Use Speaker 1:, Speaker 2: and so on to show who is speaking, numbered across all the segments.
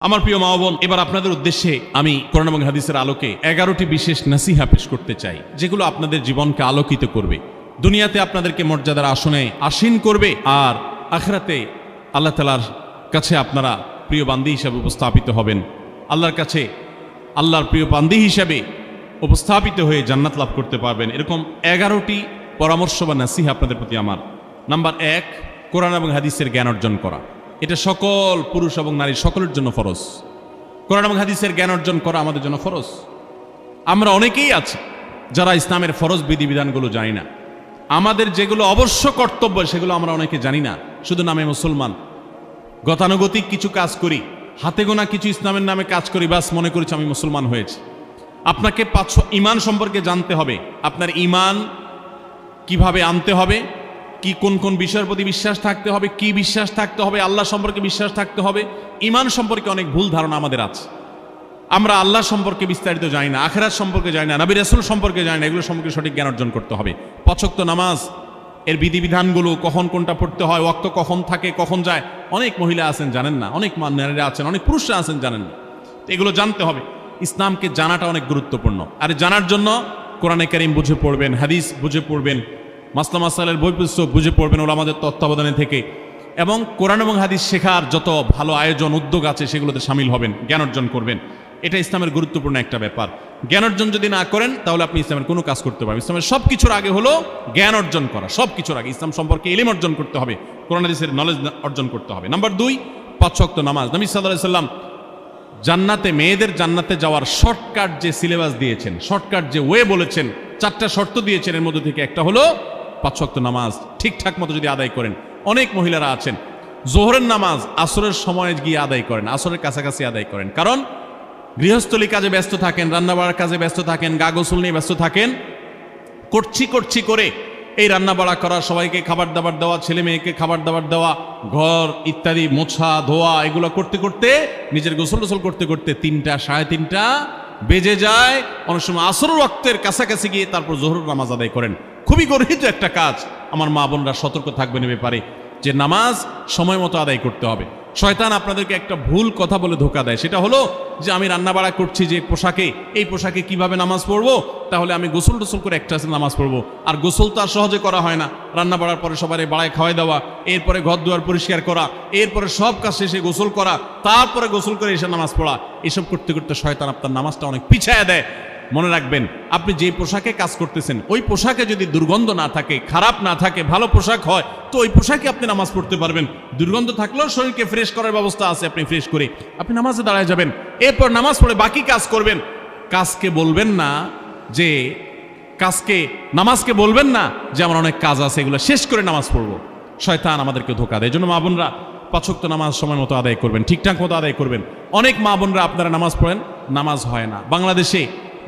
Speaker 1: আমার প্রিয় মা বোন, এবার আপনাদের উদ্দেশ্যে আমি কোরআন এবং হাদিসের আলোকে 11টি বিশেষ নাসিহা পেশ করতে চাই, যেগুলো আপনাদের জীবনকে আলোকিত করবে, দুনিয়াতে আপনাদেরকে মর্যাদার আসনে আসীন করবে, আর আখিরাতে আল্লাহ তাআলার কাছে আপনারা প্রিয় বান্দী হিসাবে উপস্থাপিত হবেন। আল্লাহর কাছে আল্লাহর প্রিয় বান্দী হিসাবে উপস্থাপিত হয়ে জান্নাত লাভ করতে পারবেন। এরকম 11টি পরামর্শ বা নাসিহা আপনাদের প্রতি আমার। নাম্বার 1, কোরআন এবং হাদিসের জ্ঞান অর্জন করা। এটা সকল পুরুষ এবং নারী সকলের জন্য ফরজ। কোরআন এবং হাদিসের জ্ঞান অর্জন করা আমাদের জন্য ফরজ। আমরা অনেকেই আছি যারা ইসলামের ফরজ বিধিবিধানগুলো জানি না। আমাদের যেগুলো অবশ্য কর্তব্য সেগুলো আমরা অনেকে জানি না, শুধু নামে মুসলমান। গতানুগতিক কিছু কাজ করি, হাতে গোনা কিছু ইসলামের নামে কাজ করি, বাস মনে করছি আমি মুসলমান হয়েছি। আপনাকে ঈমান সম্পর্কে জানতে হবে। আপনার ঈমান কিভাবে আনতে হবে, কি কোন কোন বিষয়ের প্রতি বিশ্বাস থাকতে হবে, কি বিশ্বাস থাকতে হবে, আল্লাহ সম্পর্কে বিশ্বাস থাকতে হবে। ঈমান সম্পর্কে অনেক ভুল ধারণা আমাদের আছে। আমরা আল্লাহ সম্পর্কে বিস্তারিত জানি না, আখিরাত সম্পর্কে জানি না, নবী রাসূল সম্পর্কে জানি না। এগুলো সম্পর্কে সঠিক জ্ঞান অর্জন করতে হবে। ৫ ওয়াক্ত নামাজ এর বিধিবিধানগুলো, কখন কোনটা পড়তে হয়, ওয়াক্ত কখন থাকে কখন যায়, অনেক মহিলা আছেন জানেন না, অনেক নারীরা আছেন, অনেক পুরুষরা আছেন জানেন না। এগুলো জানতে হবে। ইসলামকে জানাটা অনেক গুরুত্বপূর্ণ। আর জানার জন্য কোরআনে কারীম বুঝে পড়বেন, হাদিস বুঝে পড়বেন, মাসলা মাসাইলের বই পুস্তক বুঝে পড়বেন ওলামাদের তত্ত্বাবধানে থেকে, এবং কোরআন এবং হাদিস শেখার যত ভালো আয়োজন উদ্যোগ আছে সেগুলোতে শামিল হবেন, জ্ঞান অর্জন করবেন। এটা ইসলামের গুরুত্বপূর্ণ একটা ব্যাপার। জ্ঞান অর্জন যদি না করেন তাহলে আপনি ইসলামের কোনো কাজ করতে পারবেন। ইসলামের সব কিছুর আগে হলো জ্ঞান অর্জন করা। সব কিছুর আগে ইসলাম সম্পর্কে ইলম অর্জন করতে হবে, কোরআন হাদিসের নলেজ অর্জন করতে হবে। নাম্বার 2, 5 ওয়াক্ত নামাজ। নবী সাল্লাল্লাহু আলাইহি সাল্লাম জান্নাতে, মেয়েদের জান্নাতে যাওয়ার শর্টকাট যে সিলেবাস দিয়েছেন, শর্টকাট যে ওয়ে বলেছেন, 4টা শর্ত দিয়েছেন। এর মধ্যে থেকে একটা হলো 5 ওয়াক্ত নামাজ ঠিকঠাক মতো যদি আদায় করেন। অনেক মহিলারা আছেন জোহরের নামাজ আসরের সময় গিয়ে আদায় করেন, আসরের কাছাকাছি আদায় করেন, কারণ গৃহস্থলী কাজে ব্যস্ত থাকেন, রান্নাবাড়ার কাজে ব্যস্ত থাকেন, গা গোসল নিয়ে ব্যস্ত থাকেন। করছি করে এই রান্নাবাড়া করা, সবাইকে খাবার দাবার দেওয়া, ছেলে মেয়েকে খাবার দাবার দেওয়া, ঘর ইত্যাদি মোছা ধোয়া, এগুলো করতে করতে, নিজের গোসল টোসল করতে করতে 3টা 3:30 বেজে যায়। অনেক সময় আসর ওয়াক্তের কাছাকাছি গিয়ে তারপর জোহর নামাজ আদায় করেন। খুবই গর্হিত একটা কাজ। আমার মা বোনরা সতর্ক থাকবেন এ ব্যাপারে, যে নামাজ সময় মতো আদায় করতে হবে। শয়তান আপনাদেরকে একটা ভুল কথা বলে ধোঁকা দেয়, সেটা হলো যে আমি রান্নাবাড়া করছি যে পোশাকে, এই পোশাকে কিভাবে নামাজ পড়বো, তাহলে আমি গোসল টোসল করে একটা নামাজ পড়বো। আর গোসল তো আর সহজে করা হয় না। রান্নাবাড়ার পরে সবাই বাড়ায় খাওয়াই দেওয়া, এরপরে ঘর দুয়ার পরিষ্কার করা, এরপরে সব কাজ শেষে গোসল করা, তারপরে গোসল করে এসে নামাজ পড়া। এসব করতে করতে শয়তান আপনার নামাজটা অনেক পিছায়া দেয়। মনে রাখবেন, আপনি যে পোশাকে কাজ করতেছেন ওই পোশাকে যদি দুর্গন্ধ না থাকে, খারাপ না থাকে, ভালো পোশাক হয়, তো ওই পোশাকে আপনি নামাজ পড়তে পারবেন। দুর্গন্ধ থাকলেও শরীরকে ফ্রেশ করার ব্যবস্থা আছে, আপনি ফ্রেশ করে আপনি নামাজে দাঁড়ায় যাবেন। এরপর নামাজ পড়ে বাকি কাজ করবেন। কাজকে বলবেন না যে নামাজকে বলবেন না যে আমার অনেক কাজ আছে, এগুলো শেষ করে নামাজ পড়বো। শয়তান আমাদেরকে ধোঁকা দেয়। এই জন্য মা বোনরা 5 ওয়াক্ত নামাজ সময় মতো আদায় করবেন, ঠিকঠাক মতো আদায় করবেন। অনেক মা বোনরা আপনারা নামাজ পড়েন, নামাজ হয় না। বাংলাদেশে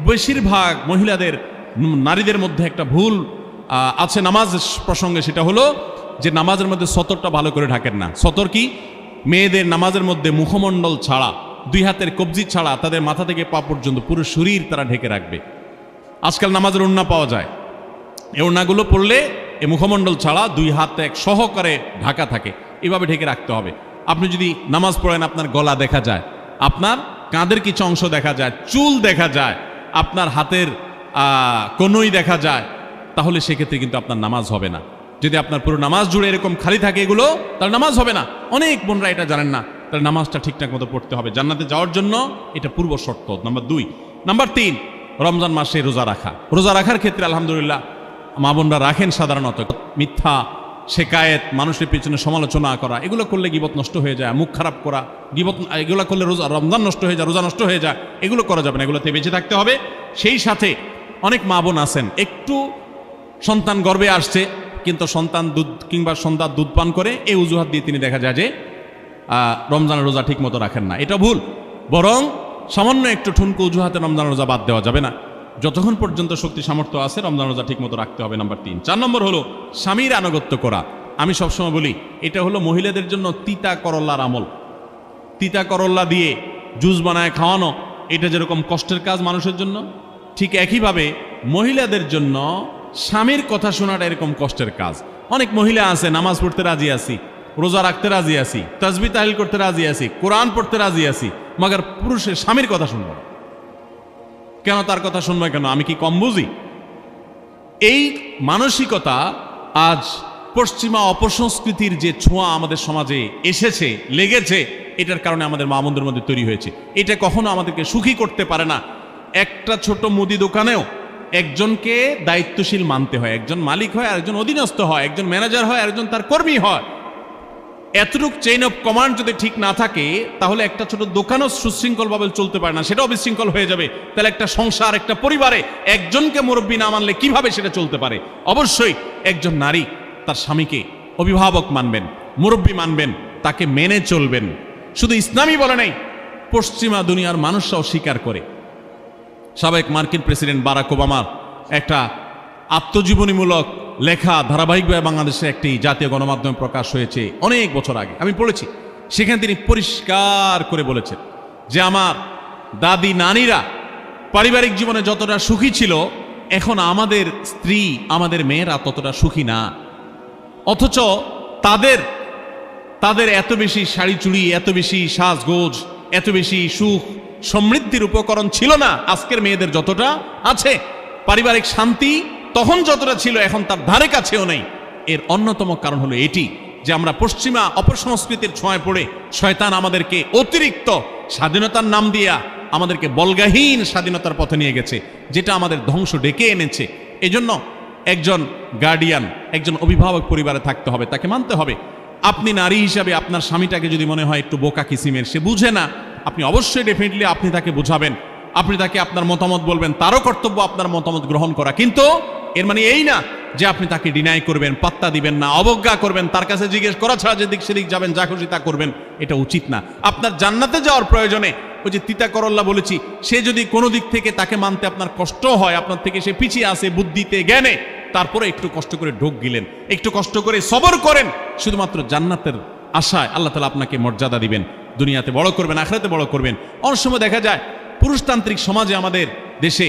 Speaker 1: বেশিরভাগ মহিলাদের, নারীদের মধ্যে একটা ভুল আছে নামাজ প্রসঙ্গে, সেটা হলো যে নামাজের মধ্যে সতরটা ভালো করে ঢাকেন না। সতর কি? মেয়েদের নামাজের মধ্যে মুখমণ্ডল ছাড়া, 2 হাতের কবজি ছাড়া তাদের মাথা থেকে পা পর্যন্ত পুরো শরীর তারা ঢেকে রাখবে। আজকাল নামাজের ওড়না পাওয়া যায়, এই ওড়নাগুলো পড়লে এই মুখমণ্ডল ছাড়া 2 হাত এক সহকারে ঢাকা থাকে, এভাবে ঢেকে রাখতে হবে। আপনি যদি নামাজ পড়েন, আপনার গলা দেখা যায়, আপনার কাঁধের কিছু অংশ দেখা যায়, চুল দেখা যায়, আপনার হাতের কনুই দেখা যায়, তাহলে সেক্ষেত্রে কিন্তু আপনার নামাজ হবে না। যদি আপনার পুরো নামাজ জুড়ে এরকম খালি থাকে এগুলো, তাহলে নামাজ হবে না। অনেক বোনরা এটা জানেন না, তাহলে নামাজটা ঠিকঠাক মতো পড়তে হবে। জান্নাতে যাওয়ার জন্য এটা পূর্ব শর্ত। নাম্বার 2। নাম্বার 3, রমজান মাসে রোজা রাখা। রোজা রাখার ক্ষেত্রে আলহামদুলিল্লাহ মা বোনরা রাখেন সাধারণত। মিথ্যা শেকায়েত, মানুষের পিছনে সমালোচনা করা, এগুলো করলে গীবত নষ্ট হয়ে যায়। মুখ খারাপ করা, গীবত, এগুলো করলে রমজান নষ্ট হয়ে যায়, রোজা নষ্ট হয়ে যায়। এগুলো করা যাবে না, এগুলোতে বেঁচে থাকতে হবে। সেই সাথে অনেক মা বোন আছেন, একটু সন্তান গর্ভে আসছে কিন্তু সন্তান দুধ কিংবা সন্তান দুধ পান করে, এই অজুহাত দিয়ে তিনি দেখা যায় যে রমজানের রোজা ঠিক মতো রাখেন না। এটা ভুল। বরং সামান্য একটু ঠুনকো অজুহাতে রমজানের রোজা বাদ দেওয়া যাবে না। যতক্ষণ পর্যন্ত শক্তি সামর্থ্য আছে রমজান রোজা ঠিক মতো রাখতে হবে। নাম্বার 3। 4 নম্বর হলো স্বামীর আনুগত্য করা। আমি সবসময় বলি এটা হলো মহিলাদের জন্য তিতা করল্লার আমল। তিতা করল্লা দিয়ে জুস বানায় খাওয়ানো, এটা যেরকম কষ্টের কাজ মানুষের জন্য, ঠিক একইভাবে মহিলাদের জন্য স্বামীর কথা শোনাটা এরকম কষ্টের কাজ। অনেক মহিলা আছে নামাজ পড়তে রাজি আছি, রোজা রাখতে রাজি আছি, তাসবিহ তাহলিল করতে রাজি আছি, কোরআন পড়তে রাজি আছি, মগর পুরুষের স্বামীর কথা শুনবো না। কেন তার কথা শুনবো কেন? আমি কি কম বুঝি? এই মানসিকতা আজ পশ্চিমা অপসংস্কৃতির যে ছোঁয়া আমাদের সমাজে এসেছে, লেগেছে, এটার কারণে আমাদের মা বোনদের মধ্যে তৈরি হয়েছে। এটা কখনো আমাদেরকে সুখী করতে পারে না। একটা ছোট মুদি দোকানেও একজনকে দায়িত্বশীল মানতে হয়, একজন মালিক হয়, আরেকজন অধীনস্থ হয়, একজন ম্যানেজার হয়, আরেকজন তার কর্মী হয়। এতটুক চেইন অফ কমান্ড যদি ঠিক না থাকে, তাহলে একটা ছোট দোকানও সুশৃঙ্খলভাবে চলতে পারে না, সেটাও বিশৃঙ্খল হয়ে যাবে। তাহলে একটা সংসার, একটা পরিবারে একজনকে মুরব্বী না মানলে কিভাবে সেটা চলতে পারে? অবশ্যই একজন নারী তার স্বামীকে অভিভাবক মানবেন, মুরব্বী মানবেন, তাকে মেনে চলবেন। শুধু ইসলামই বলে নাই, পশ্চিমা দুনিয়ার মানুষরাও স্বীকার করে। সাবেক মার্কিন প্রেসিডেন্ট বারাক ওবামার একটা আত্মজীবনীমূলক লেখা ধারাবাহিকভাবে বাংলাদেশে একটি জাতীয় গণমাধ্যমে প্রকাশ হয়েছে অনেক বছর আগে, আমি পড়েছি। সেখানে তিনি পরিষ্কার করে বলেছেন যে আমার দাদি নানিরা পারিবারিক জীবনে যতটা সুখী ছিল, এখন আমাদের স্ত্রী, আমাদের মেয়েরা ততটা সুখী না। অথচ তাদের এত বেশি শাড়ি চুড়ি, এত বেশি সাজগোজ, এত বেশি সুখ সমৃদ্ধির উপকরণ ছিল না আজকের মেয়েদের যতটা আছে। পারিবারিক শান্তি তখন যতটা ছিল, এখন তার ধারে কাছেও নেই। এর অন্যতম কারণ হলো এটি যে আমরা পশ্চিমা অপসংস্কৃতির ছোঁয়ায় পড়ে শয়তান আমাদেরকে অতিরিক্ত স্বাধীনতার নাম দিয়া আমাদেরকে বলগাহীন স্বাধীনতার পথে নিয়ে গেছে, যেটা আমাদের ধ্বংস ডেকে এনেছে। এজন্য একজন গার্ডিয়ান, একজন অভিভাবক পরিবারে থাকতে হবে, তাকে মানতে হবে। আপনি নারী হিসাবে আপনার স্বামীটাকে যদি মনে হয় একটু বোকা কিসিমের, সে বুঝে না, আপনি অবশ্যই ডেফিনেটলি আপনি তাকে বোঝাবেন, আপনি তাকে আপনার মতামত বলবেন, তারও কর্তব্য আপনার মতামত গ্রহণ করা। কিন্তু এর মানে এই না যে আপনি তাকে ডিনাই করবেন, পাত্তা দিবেন না, অবজ্ঞা করবেন, তার কাছে জিজ্ঞেস করা ছাড়া যেদিক সেদিক যাবেন, যা খুশি তা করবেন, এটা উচিত না। আপনার জান্নাতে যাওয়ার প্রয়োজনে ওই যে তিতা করল্লা বলেছি, সে যদি কোনো দিক থেকে তাকে মানতে আপনার কষ্ট হয়, আপনার থেকে সে পিছিয়ে আসে বুদ্ধিতে জ্ঞানে, তারপরে একটু কষ্ট করে ঢোক গিলেন, একটু কষ্ট করে সবর করেন, শুধুমাত্র জান্নাতের আশায় আল্লাহ তাআলা আপনাকে মর্যাদা দিবেন, দুনিয়াতে বড় করবেন, আখিরাতে বড় করবেন। অনেক সময় দেখা যায় পুরুষতান্ত্রিক সমাজে আমাদের দেশে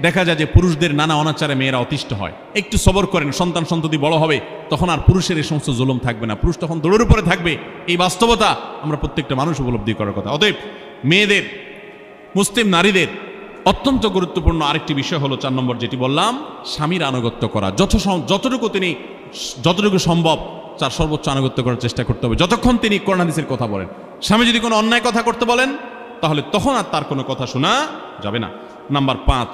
Speaker 1: দেখা যায় যে পুরুষদের নানা অনাচারে মেয়েরা অতিষ্ঠ হয়। একটু সবর করেন, সন্তান সন্ততি বড় হবে, তখন আর পুরুষের এই সমস্ত জুলুম থাকবে না, পুরুষ তখন দৌড়ের উপরে থাকবে। এই বাস্তবতা আমরা প্রত্যেকটা মানুষ উপলব্ধি করার কথা। অতএব মেয়েদের, মুসলিম নারীদের অত্যন্ত গুরুত্বপূর্ণ আরেকটি বিষয় হলো 4 নম্বর যেটি বললাম, স্বামীর আনুগত্য করা। যতটুকু সম্ভব তার সর্বোচ্চ আনুগত্য করার চেষ্টা করতে হবে, যতক্ষণ তিনি কোরআন হাদিসের কথা বলেন। স্বামী যদি কোনো অন্যায় কথা করতে বলেন, তাহলে তখন আর তার কোনো কথা শোনা যাবে না। নাম্বার 5,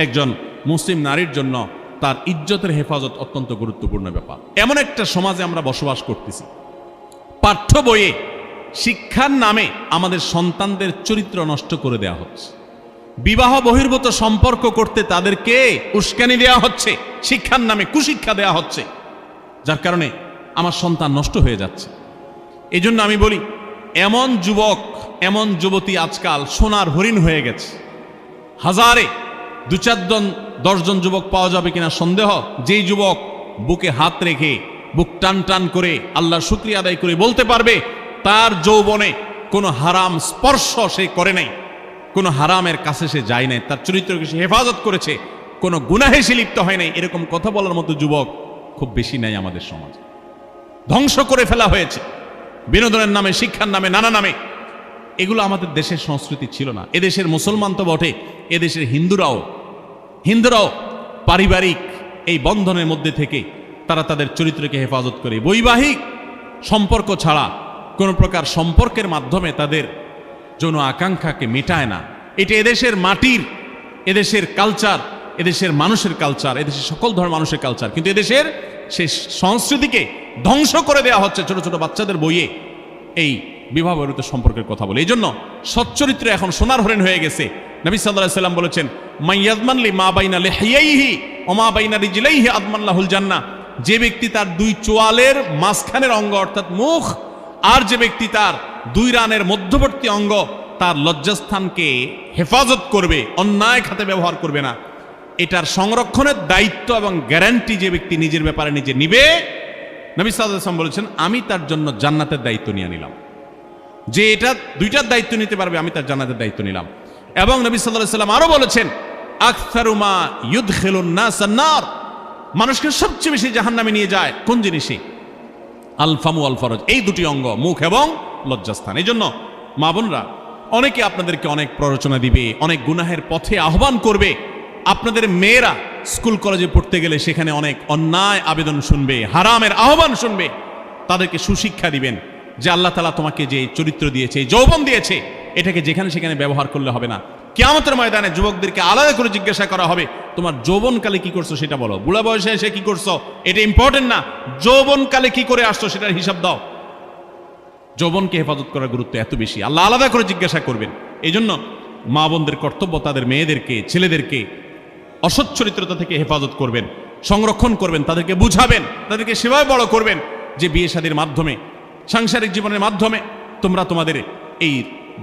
Speaker 1: একজন মুসলিম নারীর জন্য তার ইজ্জতের হেফাজত অত্যন্ত গুরুত্বপূর্ণ ব্যাপার। এমন একটা সমাজে আমরা বসবাস করতেছি, পাঠ্য বইয়ে শিক্ষার নামে আমাদের সন্তানদের চরিত্র নষ্ট করে দেওয়া হচ্ছে, বিবাহ বহির্ভূত সম্পর্ক করতে তাদেরকে উস্কানি দেওয়া হচ্ছে, শিক্ষার নামে কুশিক্ষা দেওয়া হচ্ছে, যার কারণে আমার সন্তান নষ্ট হয়ে যাচ্ছে। এই জন্য আমি বলি, এমন যুবক, এমন যুবতী আজকাল সোনার হরিণ হয়ে গেছে। হাজারে 2-4 জন 10 জন যুবক পাওয়া যাবে কিনা সন্দেহ, যেই যুবক বুকে হাত রেখে বুক টান টান করে আল্লাহর শুকরিয়া আদায় করে বলতে পারবে তার যৌবনে কোনো হারাম স্পর্শ সে করে নাই, কোনো হারামের কাছে সে যায় নাই, তার চরিত্রকে সে হেফাজত করেছে, কোনো গুনাহে সে লিপ্ত হয় নাই, এরকম কথা বলার মতো যুবক খুব বেশি নাই আমাদের সমাজে। ধ্বংস করে ফেলা হয়েছে বিনোদনের নামে, শিক্ষার নামে, নানা নামে। এগুলো আমাদের দেশের সংস্কৃতি ছিল না। এদেশের মুসলমান তো বটে, এদেশের হিন্দুরাও পারিবারিক এই বন্ধনের মধ্যে থেকে তারা তাদের চরিত্রকে হেফাজত করে, বৈবাহিক সম্পর্ক ছাড়া কোনো প্রকার সম্পর্কের মাধ্যমে তাদের যৌন আকাঙ্ক্ষাকে মেটায় না। এটা এদেশের মাটির, এদেশের কালচার, এদেশের মানুষের কালচার, এদেশের সকল ধরনের মানুষের কালচার, কিন্তু এদেশের সেই সংস্কৃতিকে ধ্বংস করে দেওয়া হচ্ছে ছোট ছোট বাচ্চাদের বইয়ে এই বিবাহ বহির্ভূত সম্পর্কের কথা বলে। এই জন্য সচ্চরিত্র এখন সোনার হরিণ হয়ে গেছে। নবী সাল্লাল্লাহু আলাইহি সাল্লাম বলেছেন, মাইয়াজমান লি মা বাইনা লিহিয়াইহি ওয়া মা বাইনা রিজলাইহি আদমান লাহুল জান্নাহ। যে ব্যক্তি তার 2 চোয়ালের মাঝখানের অঙ্গ অর্থাৎ মুখ, আর যে ব্যক্তি তার 2 রানের মধ্যবর্তী অঙ্গ, তার লজ্জাস্থানকে হেফাজত করবে, অন্যায় খাতে ব্যবহার করবে না, এটার সংরক্ষণের দায়িত্ব এবং গ্যারান্টি যে ব্যক্তি নিজের ব্যাপারে নিজে নিবে, নবী সাল্লাল্লাহু আলাইহি সাল্লাম বলেছেন, আমি তার জন্য জান্নাতের দায়িত্ব নিয়ে নিলাম। যে এটা 2টার দায়িত্ব নিতে পারবে, আমি তার জান্নাতের দায়িত্ব নিলাম। এবং নবী সাল্লাল্লাহু আলাইহি সাল্লাম আরো বলেছেন, আকসারু মা ইউদখিলুন নাস আন-নার, মানুষকে সবচেয়ে বেশি জাহান্নামে নিয়ে যায় কোন জিনিসই? আল ফামু আল ফরজ, এই দুটি অঙ্গ, মুখ এবং লজ্জাস্থান। এই জন্য মা বোনরা, অনেকে আপনাদেরকে অনেক প্ররোচনা দিবে, অনেক গুনাহের পথে আহ্বান করবে। আপনাদের মেয়েরা স্কুল কলেজে পড়তে গেলে সেখানে অনেক অন্যায় আবেদন শুনবে, হারামের আহ্বান শুনবে। তাদেরকে সুশিক্ষা দিবেন যে আল্লাহ তাআলা তোমাকে যে চরিত্র দিয়েছে, যৌবন দিয়েছে, এটাকে যেখানে সেখানে ব্যবহার করলে হবে না। কিয়ামতের ময়দানে যুবকদেরকে আলাদা করে জিজ্ঞাসা করা হবে, তোমার যৌবনকালে কি করছো সেটা বলো, বুড়া বয়সে এসে কি করছো এটা ইম্পর্টেন্ট না, যৌবনকালে কি করে আসছো সেটার হিসাব দাও। যৌবনকে হেফাজত করার গুরুত্ব এত বেশি, আল্লাহ আলাদা করে জিজ্ঞাসা করবেন। এই জন্য মা বোনদের কর্তব্য তাদের মেয়েদেরকে, ছেলেদেরকে অসৎ চরিত্রতা থেকে হেফাজত করবেন, সংরক্ষণ করবেন, তাদেরকে বুঝাবেন, তাদেরকে সেভাবে বড় করবেন যে বিয়ে শাদীর মাধ্যমে, সাংসারিক জীবনের মাধ্যমে তোমরা তোমাদের এই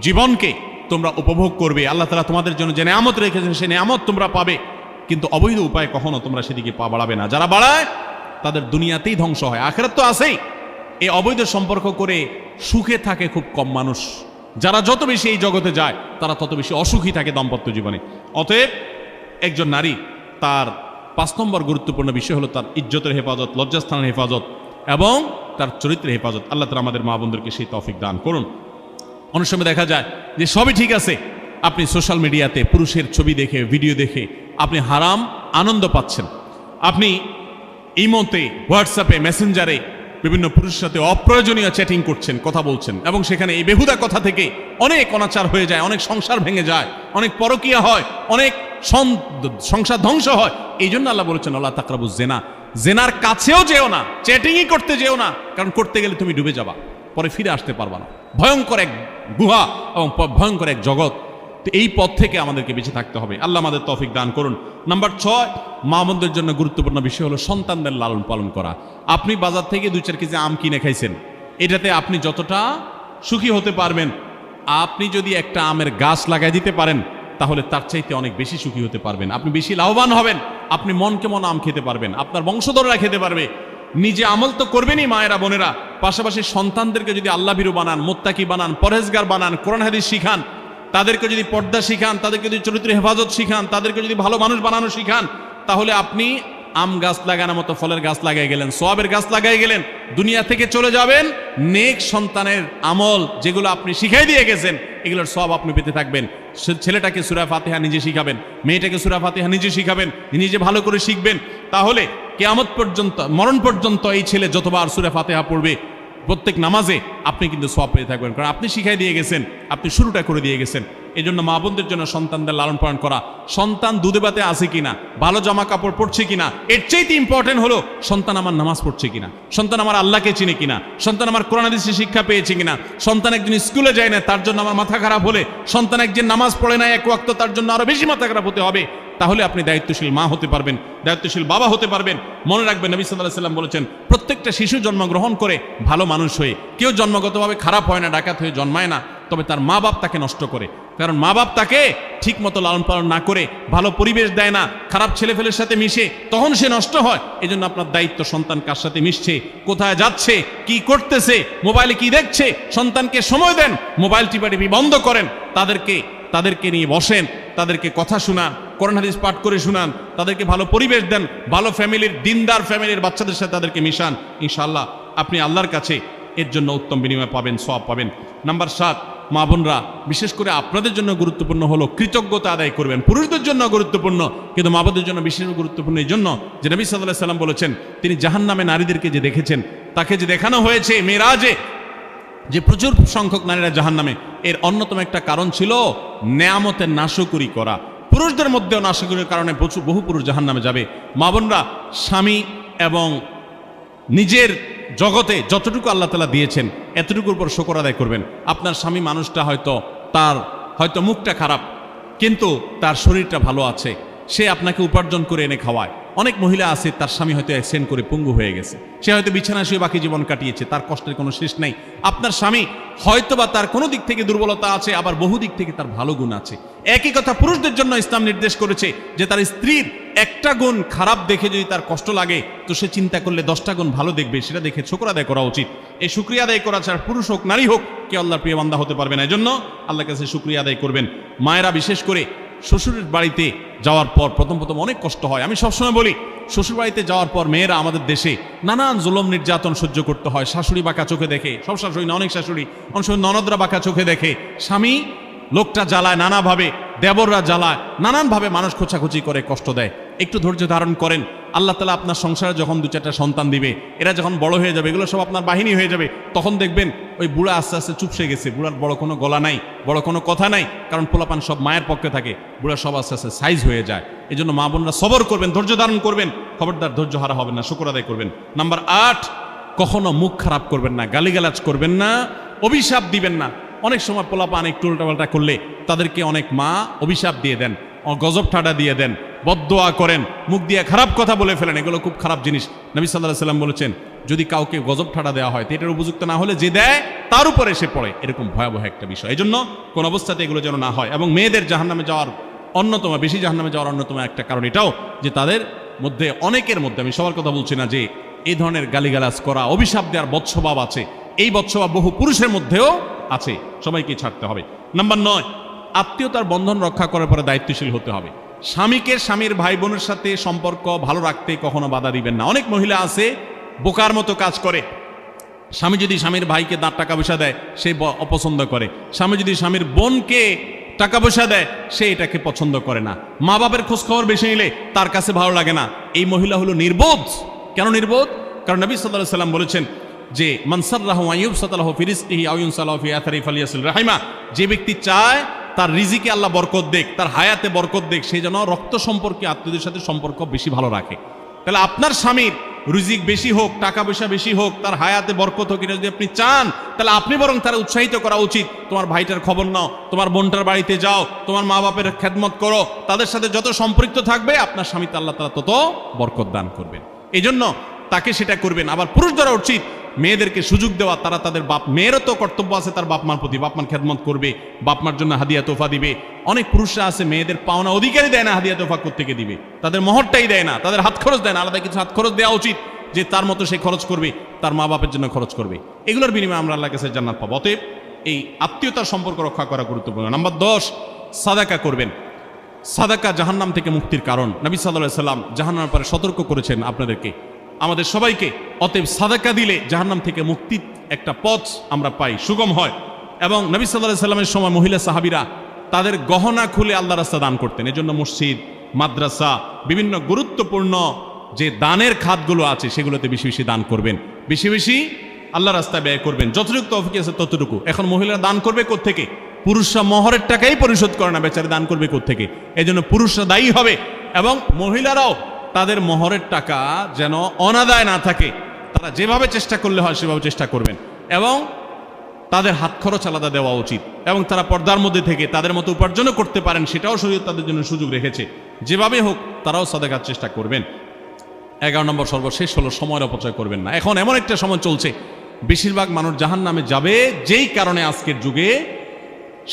Speaker 1: জীবনকে তোমরা উপভোগ করবে। আল্লাহ তাআলা তোমাদের জন্য যে নেয়ামত রেখেছেন সেই নেয়ামত তোমরা পাবে, কিন্তু অবৈধ উপায়ে কখনো তোমরা সেদিকে পা বাড়াবে না। যারা বাড়ায় তাদের দুনিয়াতেই ধ্বংস হয়, আখিরাত তো আছেই। এই অবৈধ সম্পর্ক করে সুখে থাকে খুব কম মানুষ। যারা যত বেশি এই জগতে যায় তারা তত বেশি অসুখী থাকে দাম্পত্য জীবনে। অতএব একজন নারী, তার 5 নম্বর গুরুত্বপূর্ণ বিষয় হলো তার ইজ্জতের হেফাজত, লজ্জাস্থানের হেফাজত এবং তার চরিত্রের হেফাজত। আল্লাহ তাআলা আমাদের মা বোনদেরকে সেই তৌফিক দান করুন। অনেক সময় দেখা যায় যে সবই ঠিক আছে, আপনি সোশ্যাল মিডিয়াতে পুরুষের ছবি দেখে, ভিডিও দেখে আপনি হারাম আনন্দ পাচ্ছেন। আপনি ইমোতে, হোয়াটসঅ্যাপে, মেসেঞ্জারে বিভিন্ন পুরুষের সাথে অপ্রয়োজনীয় চ্যাটিং করছেন, কথা বলছেন, এবং সেখানে এই বেহুদা কথা থেকে অনেক অনাচার হয়ে যায়, অনেক সংসার ভেঙে যায়, অনেক পরকীয়া হয়, অনেক সংসার ধ্বংস হয়। এই জন্য আল্লাহ বলেছেন আল্লাহ তাকরাবুজ জেনা, জেনার কাছেও যেও না, চ্যাটিংই করতে যেও না, কারণ করতে গেলে তুমি ডুবে যাবা, পরে ফিরে আসতে পারবা না। ভয়ঙ্কর এক গুহা এবং ভয়ঙ্কর এক জগৎ। তো এই পথ থেকে আমাদেরকে বেঁচে থাকতে হবে। আল্লাহ আমাদের তৌফিক দান করুন। নাম্বার 6, মা বোনদের জন্য গুরুত্বপূর্ণ বিষয় হলো সন্তানদের লালন পালন করা। আপনি বাজার থেকে 2-4 কেজি আম কিনে খাইছেন, এটাতে আপনি যতটা সুখী হতে পারবেন, আপনি যদি একটা আমের গাছ লাগাই দিতে পারেন তাহলে তার চাইতে অনেক বেশি সুখী হতে পারবেন, আপনি বেশি লাভবান হবেন, আপনি মনকে মন আম খেতে পারবেন, আপনার বংশধররা খেতে পারবে। নিজে আমল তো করবেনই মায়েরা, বোনেরা, পাশাপাশি সন্তানদেরকে যদি আল্লাহ ভীরু বানান, মুত্তাকি বানান, পরহেজগার বানান, কোরআন হাদিস শিখান, তাদেরকে যদি পর্দা শিখান, তাদেরকে যদি চরিত্রের হেফাজত শিখান, তাদেরকে যদি ভালো মানুষ বানানো শিখান, তাহলে আপনি আম গাছ লাগানোর মতো ফলের গাছ লাগাই গেলেন, সওয়াবের গাছ লাগাই গেলেন, দুনিয়া থেকে চলে যাবেন। নেক সন্তানের আমল যেগুলো আপনি শিখাই দিয়ে গেছেন, এগুলোর সব আপনি পেতে থাকবেন। ছেলেটাকে সূরা ফাতিহা নিজে শিখাবেন, মেয়েটাকে সূরা ফাতিহা নিজে শিখাবেন, নিজে ভালো করে শিখবেন। তাহলে কিয়ামত পর্যন্ত, মরণ পর্যন্ত এই ছেলে যতবার সূরা ফাতিহা পড়বে প্রত্যেক নামাজে আপনি কিন্তু সওয়াব পেয়ে থাকবেন, কারণ আপনি শিখাই দিয়ে গেছেন, আপনি শুরুটা করে দিয়ে গেছেন। এই জন্য মা বোনদের জন্য সন্তানদের লালন পালন করা, সন্তান দুধে ভাতে আছে কিনা, ভালো জামা কাপড় পরছে কিনা, এর চাইতে ইম্পর্টেন্ট হলো সন্তান আমার নামাজ পড়ছে কিনা, সন্তান আমার আল্লাহকে চিনে কিনা, সন্তান আমার কোরআন হাদিসের শিক্ষা পেয়েছে কিনা। সন্তান একজন স্কুলে যায় না, তার জন্য আমার মাথা খারাপ হলে, সন্তান একজন নামাজ পড়ে না এক ওয়াক্ত, তার জন্য আরো বেশি মাথা খারাপ হতে হবে। তাহলে আপনি দায়িত্বশীল মা হতে পারবেন, দায়িত্বশীল বাবা হতে পারবেন। মনে রাখবেন নবী সাল্লাল্লাহু আলাইহি ওয়াসাল্লাম বলেছেন, প্রত্যেকটা শিশু জন্মগ্রহণ করে ভালো মানুষ হয়ে, কেউ জন্মগতভাবে খারাপ হয় না, ডাকাত হয়ে জন্মায় না, তবে তার মা বাপ তাকে নষ্ট করে। কারণ মা বাপ তাকে ঠিক মতো লালন পালন না করে, ভালো পরিবেশ দেয় না, খারাপ ছেলেফেলের সাথে মিশে, তখন সে নষ্ট হয়। এই জন্য আপনার দায়িত্ব সন্তান কার সাথে মিশছে, কোথায় যাচ্ছে, কি করতেছে, মোবাইলে কি দেখছে, সন্তানকে সময় দেন, মোবাইল টিপাটিপি বন্ধ করেন, তাদেরকে নিয়ে বসেন, তাদেরকে কথা শোনান, কোরআন হাদিস পাঠ করে শোনান, তাদেরকে ভালো পরিবেশ দেন, ভালো ফ্যামিলির, দিনদার ফ্যামিলির বাচ্চাদের সাথে তাদেরকে মিশান। ইনশাআল্লাহ আপনি আল্লাহর কাছে এর জন্য উত্তম বিনিময় পাবেন, সওয়াব পাবেন। নাম্বার 7, মা বোনরা, বিশেষ করে আপনাদের জন্য গুরুত্বপূর্ণ হলো কৃতজ্ঞতা আদায় করবেন। পুরুষদের জন্য গুরুত্বপূর্ণ, কিন্তু মা বোনদের জন্য বিশেষ গুরুত্বপূর্ণ এই জন্য যে নবী সাল্লাল্লাহু আলাইহি ওয়াসাল্লাম বলেছেন, তিনি জাহান্নামে নারীদেরকে যে দেখেছেন, তাকে যে দেখানো হয়েছে মেরাজে, যে প্রচুর সংখ্যক নারীরা জাহান্নামে, এর অন্যতম একটা কারণ ছিল নেয়ামতের নাশকরি করা। পুরুষদের মধ্যেও নাশকরির কারণে বহু পুরুষ জাহান্নামে যাবে। মা বোনরা, স্বামী এবং নিজের জগতে যতটুকু আল্লাহ তাআলা দিয়েছেন এতটুকুর উপর শুকর আদায় করবেন। আপনার স্বামী মানুষটা হয়তো মুখটা খারাপ, কিন্তু তার শরীরটা ভালো আছে, সে আপনাকে উপার্জন করে এনে খাওয়ায়। অনেক মহিলা আছে, তার স্বামী হয়তো অ্যাক্সিডেন্ট করে পঙ্গু হয়ে গেছে, সে হয়তো বিছানা শুয়ে বাকি জীবন কাটিয়েছে, তার কষ্টের কোনো শেষ নেই। আপনার স্বামী হয়তো বা তার কোনো দিক থেকে দুর্বলতা আছে, আবার বহু দিক থেকে তার ভালো গুণ আছে। একই কথা পুরুষদের জন্য ইসলাম নির্দেশ করেছে যে তার স্ত্রীর একটা গুণ খারাপ দেখে যদি তার কষ্ট লাগে, তো সে চিন্তা করলে 10টা গুণ ভালো দেখবে, সেটা দেখে শুকর আদায় করা উচিত। এই শুকরিয়া আদায় করা ছাড়া পুরুষ হোক নারী হোক, কে আল্লাহর প্রিয় বান্দা হতে পারবে না। এই জন্য আল্লাহর কাছে শুকরিয়া আদায় করবেন। মায়েরা বিশেষ করে শ্বশুরের বাড়িতে যাওয়ার পর প্রথম অনেক কষ্ট হয়। আমি সবসময় বলি, শ্বশুরবাড়িতে যাওয়ার পর মেয়েরা আমাদের দেশে নানান জুলুম নির্যাতন সহ্য করতে হয়। শাশুড়ি বাঁকা চোখে দেখে, সব শাশুড়ি না, অনেক শাশুড়ি, অনেক সময় ননদরা বাঁকা চোখে দেখে, স্বামী লোকটা জ্বালায় নানাভাবে, দেবররা জ্বালায় নানানভাবে, মানুষ খোঁচাখুচি করে কষ্ট দেয়। একটু ধৈর্য ধারণ করেন, আল্লাহ তাআলা আপনার সংসারে যখন 2-4টা সন্তান দিবে, এরা যখন বড় হয়ে যাবে, এগুলো সব আপনার বাহিনী হয়ে যাবে, তখন দেখবেন ওই বুড়া আস্তে আস্তে চুপসে গেছে, বুড়ার বড় কোনো গলা নাই, বড় কোনো কথা নাই, কারণ পোলাপান সব মায়ের পক্ষে থাকে, বুড়া সব আস্তে আস্তে সাইজ হয়ে যায়। এই জন্য মা বোনরা সবর করবেন, ধৈর্য ধারণ করবেন, খবরদার ধৈর্য হারা হবেন না, শুকর আদায় করবেন। নাম্বার 8, কখনো মুখ খারাপ করবেন না, গালিগালাজ করবেন না, অভিশাপ দিবেন না। অনেক সময় পোলাপান একটু উল্টাপাল্টা করলে তাদেরকে অনেক মা অভিশাপ দিয়ে দেন, গজব ঠাডা দিয়ে দেন, বদদোয়া করেন, মুখ দিয়ে খারাপ কথা বলে ফেলেন। এগুলো খুব খারাপ জিনিস। নবী সাল্লাল্লাহু আলাইহি ওয়াসাল্লাম বলেছেন, যদি কাউকে গজব ঠাডা দেওয়া হয় তো এটার উপযুক্ত না হলে যে দেয় তার উপরে এসে পড়ে, এরকম ভয়াবহ একটা বিষয়। এই জন্য কোন অবস্থাতে এগুলো যেন না হয়। এবং মেয়েদের জাহান্নামে যাওয়ার অন্যতম, বেশি জাহান্নামে যাওয়ার অন্যতম একটা কারণ এটাও যে তাদের মধ্যে, অনেকের মধ্যে, আমি সবার কথা বলছি না, যে এই ধরনের গালিগালাজ করা, অভিশাপ দেওয়ার বৎসভাব আছে। এই বৎসভাব বহু পুরুষের মধ্যেও আছে, সবাইকে ছাড়তে হবে। নাম্বার 9, আত্মীয়তার বন্ধন রক্ষা করার পরে দায়িত্বশীল হতে হবে। স্বামীকে স্বামীর ভাই বোনের সাথে সম্পর্ক ভালো রাখতে কখনো বাধা দিবেন না। অনেক মহিলা আছে বোকার মতো কাজ করে। স্বামী যদি স্বামীর ভাইকে টাকা পয়সা দেয় সে অপছন্দ করে, স্বামী যদি স্বামীর বোনকে টাকা পয়সা দেয় সে এটাকে পছন্দ করে না, মা বাবার খোঁজ খবর বেশি নিলে তার কাছে ভালো লাগে না। এই মহিলা হলো নির্বোধ। কেন নির্বোধ? কারণ নবী সাল্লাল্লাহু আলাইহি ওয়াসাল্লাম বলেছেন যে মান সাররাহু আন ইউবসাতালাহু ফি রিজকিহি আও ইউনসালাহু ফি আথারি ফালিয়াসিল রাহিমা, যে ব্যক্তি চায় তার রিজিকে আল্লাহ বরকত দেখ, তার হায়াতে বরকত দেখ, সেই জন্য রক্ত সম্পর্কে আত্মীয়দের সাথে সম্পর্ক বেশি ভালো রাখে। তাহলে আপনার স্বামীর রিজিক বেশি হোক, টাকা পয়সা বেশি হোক, তার হায়াতে বরকত হোক, এটা যদি আপনি চান তাহলে আপনি বরং তারা উৎসাহিত করা উচিত। তোমার ভাইটার খবর নাও, তোমার বোনটার বাড়িতে যাও, তোমার মা বাপের খেদমত করো, তাদের সাথে যত সম্পৃক্ত থাকবে আপনার স্বামীতে আল্লাহ তাআলা তত বরকত দান করবেন। এই জন্য তাকে সেটা করবেন। আবার পুরুষ দ্বারা উচিত মেয়েদেরকে সুযোগ দেওয়া, তারা তাদের বাপ, মেয়েরও তো কর্তব্য আছে তার বাপ মার প্রতি, বাপ মার খেদমত করবে, বাপ মার জন্য হাদিয়া তোফা দিবে। অনেক পুরুষরা আছে মেয়েদের পাওনা অধিকারই দেয় না, হাদিয়া তোফা কোত্থেকে দিবে, তাদের মহরটাই দেয় না, তাদের হাত খরচ দেয় না। আলাদা কিছু হাত খরচ দেওয়া উচিত, যে তার মতো সে খরচ করবে, তার মা বাপের জন্য খরচ করবে। এগুলোর বিনিময়ে আমরা আল্লাহর কাছে জান্নাত পাবো। অতএব এই আত্মীয়তার সম্পর্ক রক্ষা করা গুরুত্বপূর্ণ। নাম্বার 10, সাদাকা করবেন। সাদাকা জাহান্নাম থেকে মুক্তির কারণ। নবী সাল্লাল্লাহু আলাইহি ওয়াসাল্লাম জাহান্নামের পরে সতর্ক করেছেন আপনাদেরকে, আমাদের সবাইকে। অতএব সাদাকা দিলে জাহান্নাম থেকে মুক্তির একটা পথ আমরা পাই, সুগম হয়। এবং নবী সাল্লাল্লাহু আলাইহি ওয়াসাল্লামের সময় মহিলা সাহাবীরা তাদের গহনা খুলে আল্লাহর রাস্তায় দান করতেন। এজন্য মসজিদ, মাদ্রাসা, বিভিন্ন গুরুত্বপূর্ণ যে দানের খাতগুলো আছে সেগুলোতে বেশি বেশি দান করবেন, বেশি বেশি আল্লাহর রাস্তায় ব্যয় করবেন, যতটুকু তৌফিক আছে ততটুকু। এখন মহিলারা দান করবে কোত্থেকে? পুরুষরা মহরের টাকাই পরিশোধ করে না, বেচারে দান করবে কোত্থেকে? এই জন্য পুরুষরা দায়ী হবে। এবং মহিলারাও তাদের মহরের টাকা যেন অনাদায় না থাকে, তারা যেভাবে চেষ্টা করলে হয় সেভাবে চেষ্টা করবেন। এবং তাদের হাত খরচ আলাদা দেওয়া উচিত, এবং তারা পর্দার মধ্যে থেকে তাদের মতো উপার্জনও করতে পারেন, সেটাও শরীয়ত তাদের জন্য সুযোগ রেখেছে। যেভাবে হোক তারাও সাদাকার চেষ্টা করবেন। 11 নম্বর সর্বশেষ হলো সময়ের অপচয় করবেন না। এখন এমন একটা সময় চলছে, বেশিরভাগ মানুষ জাহান্নামে যাবে যেই কারণে, আজকের যুগে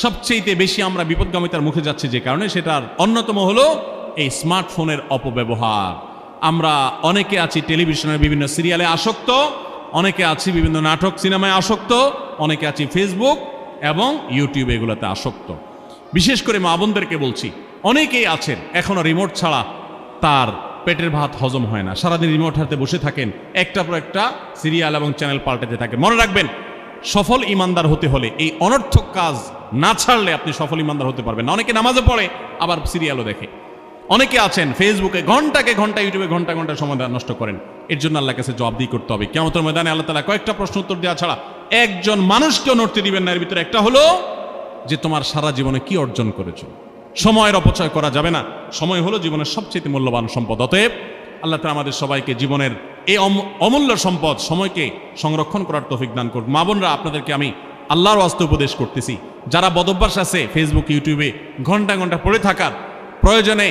Speaker 1: সবচেয়ে বেশি আমরা বিপদগামিতার মুখে যাচ্ছি যে কারণে, সেটার অন্যতম হলো এই স্মার্টফোনের অপব্যবহার। আমরা অনেকে আছি টেলিভিশনের বিভিন্ন সিরিয়ালে আসক্ত, অনেকে আছি বিভিন্ন নাটক সিনেমায় আসক্ত, অনেকে আছি ফেসবুক এবং ইউটিউব এগুলোতে আসক্ত। বিশেষ করে মা বোনদেরকে বলছি, অনেকেই আছেন এখনো রিমোট ছাড়া তার পেটের ভাত হজম হয় না, সারাদিন রিমোট হাতে বসে থাকেন, একটার পর একটা সিরিয়াল এবং চ্যানেল পাল্টাতে থাকেন। মনে রাখবেন, সফল ইমানদার হতে হলে এই অনর্থক কাজ না ছাড়লে আপনি সফল ইমানদার হতে পারবেন না। অনেকে নামাজও পড়ে আবার সিরিয়ালও দেখে, অনেকে আছেন ফেসবুকে ঘন্টাকে ঘন্টা, ইউটিউবে ঘন্টা ঘন্টা সময় নষ্ট করেন। এর জন্য আল্লাহর কাছে জবাবদিহি করতে হবে। কিয়ামতের ময়দানে আল্লাহ তাআলা কয়েকটা প্রশ্ন উত্তর দেওয়া ছাড়া একজন মানুষকেও নড়তে দিবেন না। এর ভিতরে একটা হলো যে তোমার সারা জীবনে কি অর্জন করেছো। সময়ের অপচয় করা যাবে না। সময় হলো জীবনের সবচেয়ে মূল্যবান সম্পদ। অতএব আল্লাহ তাআলা আমাদের সবাইকে জীবনের এই অমূল্য সম্পদ সময়কে সংরক্ষণ করার তৌফিক দান করুন। মা বোনরা, আপনাদেরকে আমি আল্লাহর ওয়াস্তে উপদেশ করতেছি, যারা বদভ্যাস আছে ফেসবুক ইউটিউবে ঘন্টা ঘন্টা পড়ে থাকার, প্রয়োজনে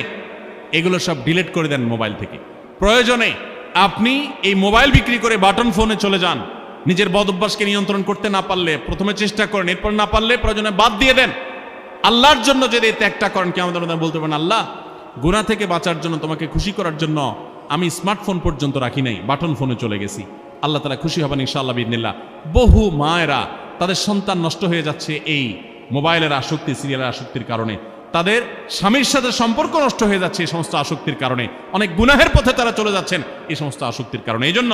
Speaker 1: এগুলো সব ডিলিট করে দেন মোবাইল থেকে। প্রয়োজনে আপনি এই মোবাইল বিক্রি করে বাটন ফোনে চলে যান। নিজের বদভ্যাসকে নিয়ন্ত্রণ করতে না পারলে প্রথমে চেষ্টা করেন, এরপর না পারলে প্রয়োজনে বাদ দিয়ে দেন। আল্লাহর জন্য যদি ত্যাগটা করেন, কি আমাদের বলতে পারেন, আল্লাহ গুনাহ থেকে বাঁচার জন্য, তোমাকে খুশি করার জন্য আমি স্মার্টফোন পর্যন্ত রাখি নাই, বাটন ফোনে চলে গেছি। আল্লাহ তাআলা খুশি হবেন ইনশাআল্লাহ বিইذنিল্লাহ। বহু মায়েরা তাদের সন্তান নষ্ট হয়ে যাচ্ছে এই মোবাইলের আসক্তি, সিরিয়ালের আসক্তির কারণে। তাদের স্বামীর সাথে সম্পর্ক নষ্ট হয়ে যাচ্ছে এই সমস্ত আসক্তির কারণে, অনেক গুনাহের পথে তারা চলে যাচ্ছেন এই সমস্ত আসক্তির কারণে। এই জন্য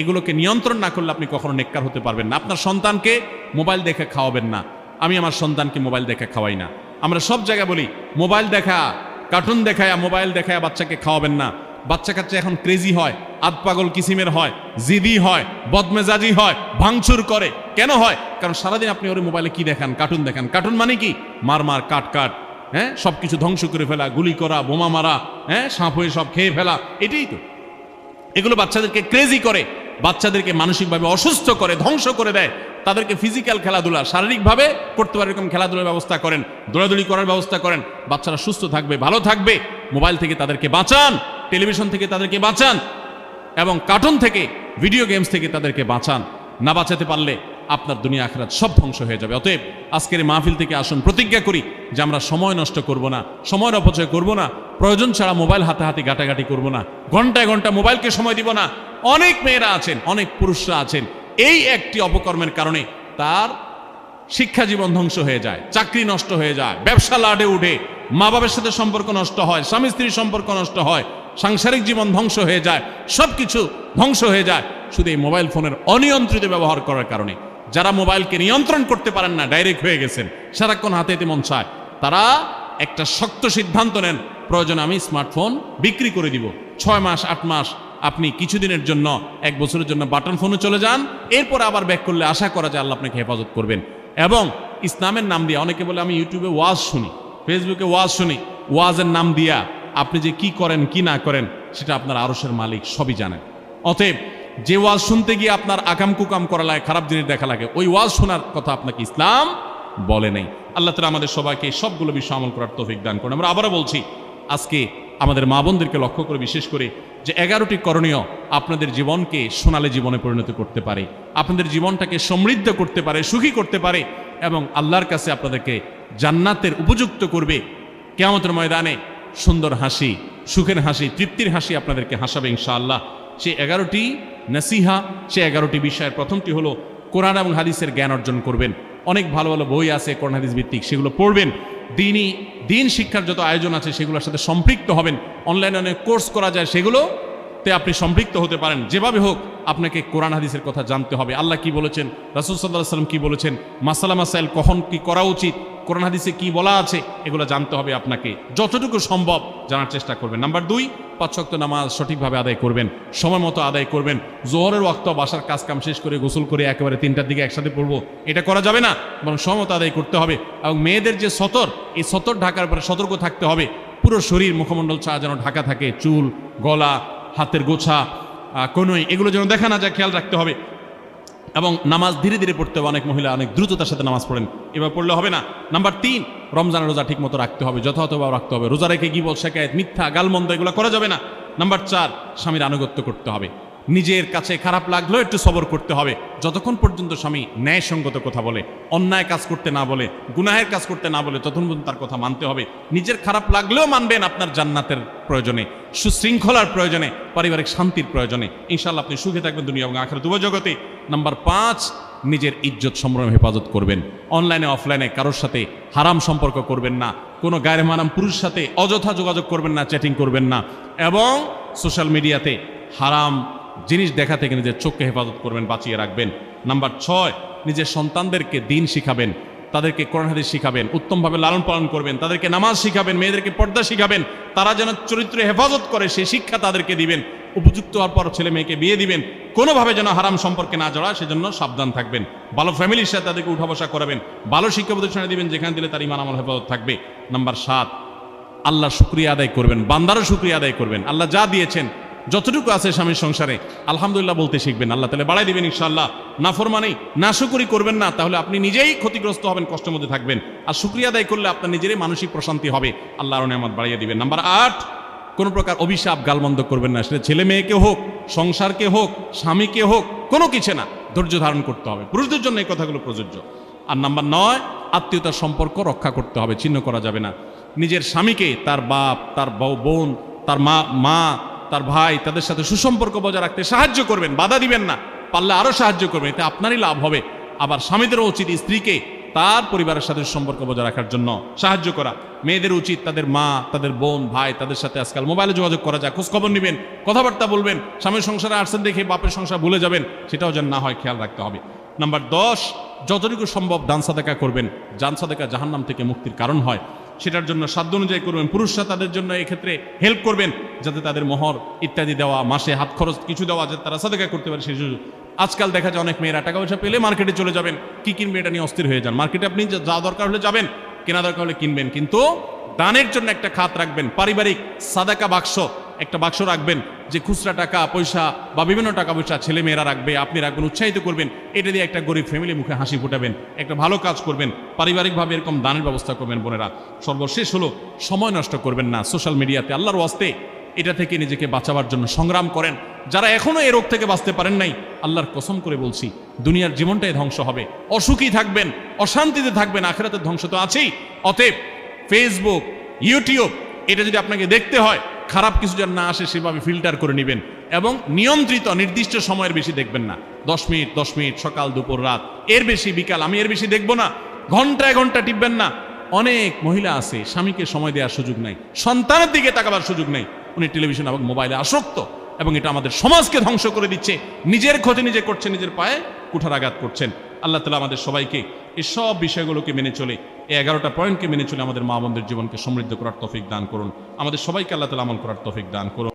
Speaker 1: এগুলোকে নিয়ন্ত্রণ না করলে আপনি কখনো নেককার হতে পারবেন না। আপনার সন্তানকে মোবাইল দেখে খাওয়াবেন না। আমি আমার সন্তানকে মোবাইল দেখে খাওয়াই না। আমরা সব জায়গায় বলি মোবাইল দেখা, কার্টুন দেখায়, মোবাইল দেখায় বাচ্চাকে খাওয়াবেন না। বাচ্চা কাচ্চা এখন ক্রেজি হয়, আধপাগল কিসিমের হয়, জিদি হয়, বদমেজাজি হয়, ভাঙচুর করে। কেন হয়? কারণ সারাদিন আপনি ওর মোবাইলে কি দেখান? কার্টুন দেখান। কার্টুন মানে কি? মার মার, কাট কাট, হ্যাঁ, সবকিছু ধ্বংস করে ফেলা, গুলি করা, বোমা মারা, হ্যাঁ, সাপ হয়ে সব খেয়ে ফেলা, এটাই তো। এগুলো বাচ্চাদেরকে ক্রেজি করে, বাচ্চাদেরকে মানসিকভাবে অসুস্থ করে, ধ্বংস করে দেয়। তাদেরকে ফিজিক্যাল খেলাধুলা, শারীরিকভাবে করতে পারে এরকম খেলাধুলার ব্যবস্থা করেন, দৌড়াদৌড়ি করার ব্যবস্থা করেন। বাচ্চারা সুস্থ থাকবে, ভালো থাকবে। মোবাইল থেকে তাদেরকে বাঁচান, টেলিভিশন থেকে তাদেরকে বাঁচান, এবং কার্টুন থেকে, ভিডিও গেমস থেকে তাদেরকে বাঁচান। না বাঁচাতে পারলে আপনার দুনিয়া আখিরাত সব ধ্বংস হয়ে যাবে। অতএব আজকের এই মাহফিল থেকে আসুন, প্রতিজ্ঞা করি যে আমরা সময় নষ্ট করব না, সময়ের অপচয় করব না, প্রয়োজন ছাড়া মোবাইল হাতে গাটাগাটি করব না, ঘন্টায় ঘন্টা মোবাইলকে সময় দিব না। অনেক মেয়েরা আছেন, অনেক পুরুষরা আছেন, এই একটি অপকর্মের কারণে তার শিক্ষা জীবন ধ্বংস হয়ে যায়, চাকরি নষ্ট হয়ে যায়, ব্যবসা লাডে উঠে, মা বাবার সাথে সম্পর্ক নষ্ট হয়, স্বামী স্ত্রীর সম্পর্ক নষ্ট হয়, সাংসারিক জীবন ধ্বংস হয়ে যায়, সবকিছু ধ্বংস হয়ে যায় শুধু এই মোবাইল ফোনের অনিয়ন্ত্রিত ব্যবহার করার কারণে। যারা মোবাইলকে নিয়ন্ত্রণ করতে পারেন না, ডাইরেক্ট হয়ে গেছেন, সারাক্ষণ হাতে মন চায়, তারা একটা শক্ত সিদ্ধান্ত নেন, প্রয়োজন আমি স্মার্টফোন বিক্রি করে দিব। 6 মাস 8 মাস আপনি কিছুদিনের জন্য, 1 বছরের জন্য বাটন ফোনে চলে যান, এরপর আবার ব্যাক করলে আশা করা যায় আল্লাহ আপনাকে হেফাজত করবেন। এবং ইসলামের নাম দিয়ে, অনেকে বলে আমি ইউটিউবে ওয়াজ শুনি, ফেসবুকে ওয়াজ শুনি, ওয়াজের নাম দিয়া আপনি যে কি করেন কি না করেন সেটা আপনার আরশের মালিক সবই জানেন। অতএব যে ওয়াজ শুনতে গিয়ে আপনার আকাম কুকাম করা লাগে, খারাপ জিনিস দেখা লাগে, ওই ওয়াজ শোনার কথা আপনাকে ইসলাম বলে নেই। আল্লাহ তাআলা আমাদের সবাইকে সবগুলো বিষয় আমল করার তৌফিক দান করেন। আমরা আবারও বলছি, আজকে আমাদের মা বোনদেরকে লক্ষ্য করে, বিশেষ করে যে 11টি করণীয় আপনাদের জীবনকে সোনালী জীবনে পরিণত করতে পারে, আপনাদের জীবনটাকে সমৃদ্ধ করতে পারে, সুখী করতে পারে, এবং আল্লাহর কাছে আপনাদেরকে জান্নাতের উপযুক্ত করবে। কিয়ামতের ময়দানে সুন্দর হাসি, সুখের হাসি, তৃপ্তির হাসি আপনাদেরকে হাসাবে ইনশাআল্লাহ। সেই 11টি নসিহা, সেই 11টি বিষয়ের প্রথমটি হলো কোরআন এবং হাদিসের জ্ঞান অর্জন করবেন। অনেক ভালো ভালো বই আছে কোরআন হাদিস ভিত্তিক, সেগুলো পড়বেন। দিন শিক্ষার যত আয়োজন আছে সেগুলোর সাথে সম্পৃক্ত হবেন। অনলাইনে অনেক কোর্স করা যায়, সেগুলোতে আপনি সম্পৃক্ত হতে পারেন। যেভাবে হোক আপনাকে কোরআন হাদিসের কথা জানতে হবে। আল্লাহ কি বলেছেন, রাসূল সাল্লাল্লাহু আলাইহি ওয়াসাল্লাম কি বলেছেন, মাসালা মাসাইল কখন কি করা উচিত, কোরআন হাদিসে কি বলা আছে, এগুলো জানতে হবে আপনাকে। যতটুকু সম্ভব জানার চেষ্টা করবেন। নাম্বার 2, 5 ওয়াক্ত নামাজ সঠিকভাবে আদায় করবেন, সময় মতো আদায় করবেন। জোহরের ওয়াক্ত বাসার কাজ কাম শেষ করে গোসল করে একেবারে 3টার দিকে একসাথে পড়বো, এটা করা যাবে না, বরং সময় মতো আদায় করতে হবে। এবং মেয়েদের যে সতর, এই সতর ঢাকার পরে সতর্ক থাকতে হবে। পুরো শরীর, মুখমণ্ডল ছাড়া যেন ঢাকা থাকে, চুল, গলা, হাতের গোছা, কনুই, এগুলো যেন দেখা না যায়, খেয়াল রাখতে হবে। এবং নামাজ ধীরে ধীরে পড়তে হবে। অনেক মহিলা অনেক দ্রুততার সাথে নামাজ পড়েন, এভাবে পড়লে হবে না। নাম্বার 3, রমজানের রোজা ঠিক মতো রাখতে হবে, যথাযথভাবে রাখতে হবে। রোজা রেখে গীবত, শিকায়েত, মিথ্যা, গালমন্দ এগুলো করা যাবে না। নাম্বার 4, স্বামীর আনুগত্য করতে হবে। নিজের কাছে খারাপ লাগলেও একটু সবর করতে হবে, যতক্ষণ পর্যন্ত স্বামী ন্যায়সঙ্গত কথা বলে, অন্যায় কাজ করতে না বলে, গুনাহের কাজ করতে না বলে, ততক্ষণ পর্যন্ত তার কথা মানতে হবে। নিজের খারাপ লাগলেও মানবেন, আপনার জান্নাতের প্রয়োজনে, সুশৃঙ্খলার প্রয়োজনে, পারিবারিক শান্তির প্রয়োজনে। ইনশাআল্লাহ আপনি সুখে থাকবেন দুনিয়া এবং আখিরাত উভয় জগতে। নাম্বার 5, নিজের ইজ্জত সম্ভ্রম হেফাজত করবেন। অনলাইনে অফলাইনে কারোর সাথে হারাম সম্পর্ক করবেন না, কোনো গায়রে মানাম পুরুষের সাথে অযথা যোগাযোগ করবেন না, চ্যাটিং করবেন না, এবং সোশ্যাল মিডিয়াতে হারাম জিনিস দেখা থেকে নিজের চোখকে হেফাজত করবেন, বাঁচিয়ে রাখবেন। নাম্বার 6, নিজের সন্তানদেরকে দিন শিখাবেন, তাদেরকে কোরআন হাদিস শিখাবেন, উত্তমভাবে লালন পালন করবেন, তাদেরকে নামাজ শিখাবেন, মেয়েদেরকে পর্দা শিখাবেন, তারা যেন চরিত্রে হেফাজত করে সেই শিক্ষা তাদেরকে দিবেন। উপযুক্ত হওয়ার পর ছেলে মেয়েকে বিয়ে দিবেন, কোনোভাবে যেন হারাম সম্পর্কে না জড়ায় সেজন্য সাবধান থাকবেন। ভালো ফ্যামিলির সাথে তাদেরকে উঠা বসা করাবেন, ভালো শিক্ষা প্রতিষ্ঠানে দিবেন যেখানে দিলে তার ইমান আমল হেফাজত থাকবে। নাম্বার 7, আল্লাহর শুকরিয়া আদায় করবেন, বান্দারও শুকরিয়া আদায় করবেন। আল্লাহ যা দিয়েছেন, যতটুকু আছে স্বামীর সংসারে, আলহামদুলিল্লাহ বলতে শিখবেন, আল্লাহ তাআলা বাড়াই দিবেন ইনশাআল্লাহ। নাফরমানি, নাশুকরি করবেন না, তাহলে আপনি নিজেই ক্ষতিগ্রস্ত হবেন, কষ্টের মধ্যে থাকবেন। আর শুকরিয়া আদায় করলে আপনার নিজেরই মানসিক প্রশান্তি হবে, আল্লাহর নিয়ামত বাড়িয়ে দিবেন। নাম্বার 8, কোনো প্রকার অভিশাপ গালমন্দ করবেন না, সেটা ছেলে মেয়েকে হোক, সংসারকে হোক, স্বামীকে হোক, কোনো কিছু না, ধৈর্য ধারণ করতে হবে। পুরুষদের জন্য এই কথাগুলো প্রযোজ্য। আর নাম্বার 9, আত্মীয়তার সম্পর্ক রক্ষা করতে হবে, ছিন্ন করা যাবে না। নিজের স্বামীকে তার বাপ, তার বোন, তার মা, তার ভাই, তাদের সাথে সুসম্পর্ক বজায় রাখতে সাহায্য করবেন, বাধা দিবেন না, পারলে আরও সাহায্য করবেন, এতে আপনারই লাভ হবে। আবার স্বামীদেরও উচিত স্ত্রীকে তার পরিবারের সাথে সম্পর্ক বজায় রাখার জন্য সাহায্য করা। মেয়েদের উচিত তাদের মা, তাদের বোন, ভাই, তাদের সাথে আজকাল মোবাইলে যোগাযোগ করা যায়, খোঁজ খবর নেবেন, কথাবার্তা বলবেন। স্বামীর সংসারে আসছেন দেখে বাপের সংসার ভুলে যাবেন, সেটাও যেন না হয়, খেয়াল রাখতে হবে। নাম্বার 10, যতটুকু সম্ভব দান সাদাকা করবেন। দান সাদাকা জাহান্নাম থেকে মুক্তির কারণ হয়, সেটার জন্য সাধ্য অনুযায়ী করবেন। পুরুষরা তাদের জন্য এক্ষেত্রে হেল্প করবেন, যাতে তাদের মোহর ইত্যাদি দেওয়া, মাসে হাত খরচ কিছু দেওয়া, যাতে তারা সাদাকা করতে পারে সেই সুযোগ। আজকাল দেখা যায় অনেক মেয়েরা টাকা পয়সা পেলে মার্কেটে চলে যাবেন, কি কিনবে এটা নিয়ে অস্থির হয়ে যান। মার্কেটে আপনি যা দরকার হলে যাবেন, কেনা দরকার হলে কিনবেন, কিন্তু দানের জন্য একটা খাত রাখবেন। পারিবারিক সাদাকা বাক্স, একটা বাক্স রাখবেন, যে খুচরা টাকা পয়সা বা বিভিন্ন টাকা পয়সা ছেলে মেয়েরা রাখবে, আপনি রাখবেন, উৎসাহিত করবেন। এটা দিয়ে একটা গরিব ফ্যামিলি মুখে হাসি ফুটাবেন, একটা ভালো কাজ করবেন, পারিবারিকভাবে এরকম দানের ব্যবস্থা করবেন। বোনেরা, সর্বশেষ হলো সময় নষ্ট করবেন না সোশ্যাল মিডিয়াতে। আল্লাহর ওয়াস্তে এটা থেকে নিজেকে বাঁচাবার জন্য সংগ্রাম করেন। যারা এখনো এই রোগ থেকে বাঁচতে পারেন নাই, আল্লাহর কসম করে বলছি, দুনিয়ার জীবনটাই ধ্বংস হবে, অসুখী থাকবেন, অশান্তিতে থাকবেন, আখিরাতের ধ্বংস তো আছেই। অতএব ফেসবুক, ইউটিউব, এটা যদি আপনাকে দেখতে হয়, খারাপ কিছু যেন না আসে সেভাবে ফিল্টার করে নেবেন, এবং নিয়ন্ত্রিত নির্দিষ্ট সময়ের বেশি দেখবেন না। 10 মিনিট 10 মিনিট, সকাল দুপুর রাত, এর বেশি বিকাল, আমি এর বেশি দেখবো না। ঘন্টায় ঘন্টা টিপবেন না। অনেক মহিলা আছে, স্বামীকে সময় দেওয়ার সুযোগ নাই, সন্তানের দিকে তাকাবার সুযোগ নাই, উনি টেলিভিশন এবং মোবাইলে আসক্ত, এবং এটা আমাদের সমাজকে ধ্বংস করে দিচ্ছে। নিজের ক্ষতি নিজে করছেন, নিজের পায়ে কুঠারাঘাত করছেন। আল্লাহ তাআলা আমাদের সবাইকে এই সব বিষয়গুলোকে মেনে চলে, এই 11টা পয়েন্টকে মেনে চলে আমাদের মা বোনদের জীবনকে সমৃদ্ধ করার তৌফিক দান করুন। আমাদের সবাইকে আল্লাহ তাআলা আমল করার তৌফিক দান করুন।